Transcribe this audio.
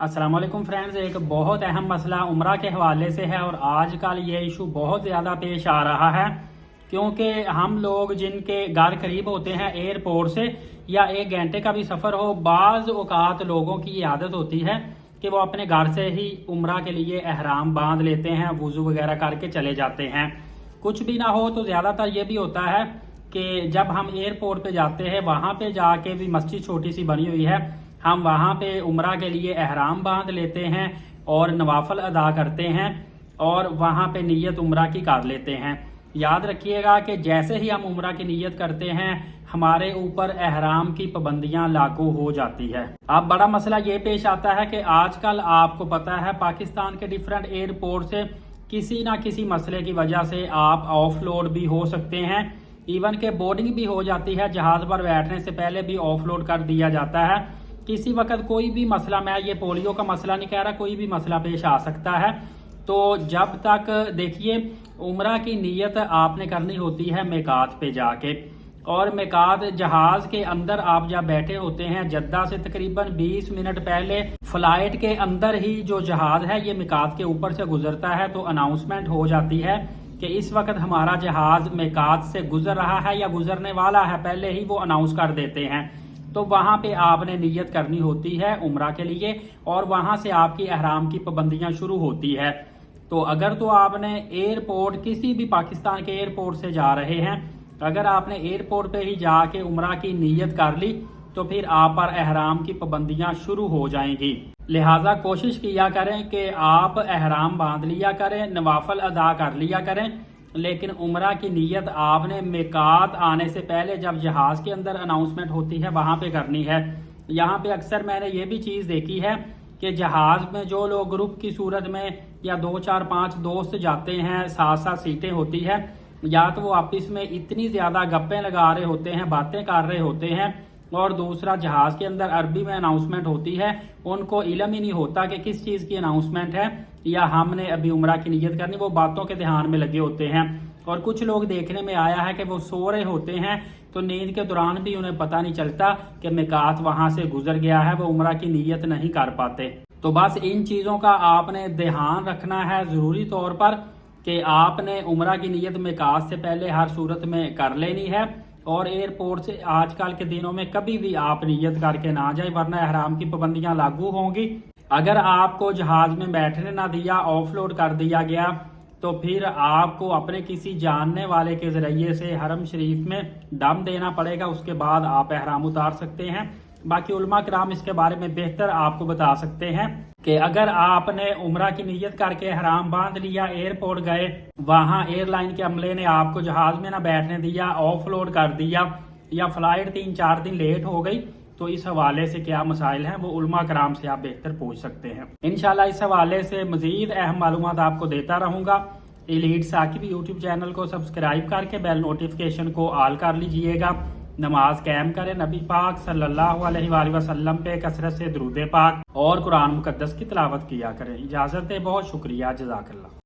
अस्सलाम वालेकुम फ्रेंड्स, एक बहुत अहम मसला उम्रा के हवाले से है और आजकल ये इशू बहुत ज़्यादा पेश आ रहा है क्योंकि हम लोग जिनके घर करीब होते हैं एयरपोर्ट से या 1 घंटे का भी सफ़र हो, बाज़ औक़ात लोगों की ये आदत होती है कि वो अपने घर से ही उम्रा के लिए एहराम बांध लेते हैं, वुज़ू वगैरह करके चले जाते हैं। कुछ भी ना हो तो ज़्यादातर ये भी होता है कि जब हम एयरपोर्ट पे जाते हैं वहाँ पे जाके भी मस्जिद छोटी सी बनी हुई है, हम वहाँ पे उम्रा के लिए एहराम बांध लेते हैं और नवाफल अदा करते हैं और वहाँ पे नीयत उम्रा की कर लेते हैं। याद रखिएगा कि जैसे ही हम उम्रा की नीयत करते हैं हमारे ऊपर एहराम की पाबंदियां लागू हो जाती है। अब बड़ा मसला ये पेश आता है कि आजकल आपको पता है पाकिस्तान के डिफरेंट एयरपोर्ट से किसी ना किसी मसले की वजह से आप ऑफलोड भी हो सकते हैं, इवन के बोर्डिंग भी हो जाती है, जहाज पर बैठने से पहले भी ऑफलोड कर दिया जाता है। किसी वक्त कोई भी मसला, मैं ये पोलियो का मसला नहीं कह रहा, कोई भी मसला पेश आ सकता है। तो जब तक देखिए उम्रा की नीयत आपने करनी होती है मिकात पे जाके, और मिकात जहाज के अंदर आप जब बैठे होते हैं जद्दा से तकरीबन 20 मिनट पहले फ्लाइट के अंदर ही जो जहाज है ये मिकात के ऊपर से गुजरता है, तो अनाउंसमेंट हो जाती है कि इस वक्त हमारा जहाज मिकात से गुजर रहा है या गुजरने वाला है, पहले ही वो अनाउंस कर देते हैं। तो वहाँ पे आपने नीयत करनी होती है उम्रा के लिए और वहाँ से आपकी एहराम की पाबंदियाँ शुरू होती है। तो अगर तो आपने एयरपोर्ट किसी भी पाकिस्तान के एयरपोर्ट से जा रहे हैं, अगर आपने एयरपोर्ट पे ही जाके उम्रा की नीयत कर ली तो फिर आप पर एहराम की पाबंदियाँ शुरू हो जाएंगी। लिहाजा कोशिश किया करें कि आप एहराम बांध लिया करें, नवाफल अदा कर लिया करें, लेकिन उम्रा की नीयत आपने मिकात आने से पहले जब जहाज के अंदर अनाउंसमेंट होती है वहाँ पे करनी है। यहाँ पे अक्सर मैंने ये भी चीज़ देखी है कि जहाज में जो लोग ग्रुप की सूरत में या 2 4 5 दोस्त जाते हैं, 7 सीटें होती है, या तो वो आपस में इतनी ज़्यादा गप्पे लगा रहे होते हैं, बातें कर रहे होते हैं, और दूसरा जहाज के अंदर अरबी में अनाउंसमेंट होती है, उनको इल्म ही नहीं होता कि किस चीज़ की अनाउंसमेंट है या हमने अभी उम्रा की नीयत करनी, वो बातों के ध्यान में लगे होते हैं। और कुछ लोग देखने में आया है कि वो सो रहे होते हैं तो नींद के दौरान भी उन्हें पता नहीं चलता कि मिकात वहां से गुजर गया है, वो उम्रा की नीयत नहीं कर पाते। तो बस इन चीज़ों का आपने ध्यान रखना है ज़रूरी तौर पर कि आपने उम्रा की नीयत मिकात से पहले हर सूरत में कर लेनी है, और एयरपोर्ट से आजकल के दिनों में कभी भी आप नीयत करके ना जाए वरना एहराम की पाबंदियां लागू होंगी। अगर आपको जहाज में बैठने ना दिया, ऑफलोड कर दिया गया, तो फिर आपको अपने किसी जानने वाले के जरिए से हरम शरीफ में दम देना पड़ेगा, उसके बाद आप एहराम उतार सकते हैं। बाकी उलमा किराम इसके बारे में बेहतर आपको बता सकते हैं कि अगर आपने उम्रा की नीयत करके एहराम बांध लिया, एयरपोर्ट गए, वहां एयरलाइन के अमले ने आपको जहाज में ना बैठने दिया, ऑफलोड कर दिया, या फ्लाइट 3 4 दिन लेट हो गई, तो इस हवाले से क्या मसाइल हैं वो उलमा कराम से आप बेहतर पूछ सकते हैं। इंशाल्लाह इस हवाले से मजीद अहम मालूमात आपको देता रहूंगा। एलीट साकिब यूट्यूब चैनल को सब्सक्राइब करके बेल नोटिफिकेशन को ऑल कर लीजिएगा। नमाज कायम करें, नबी पाक सल्लल्लाहु अलैहि वसल्लम पे कसरत से दुरूद पाक और कुरान मुकद्दस की तिलावत किया करें। इजाज़त दे, बहुत शुक्रिया, जज़ाकल्लाह।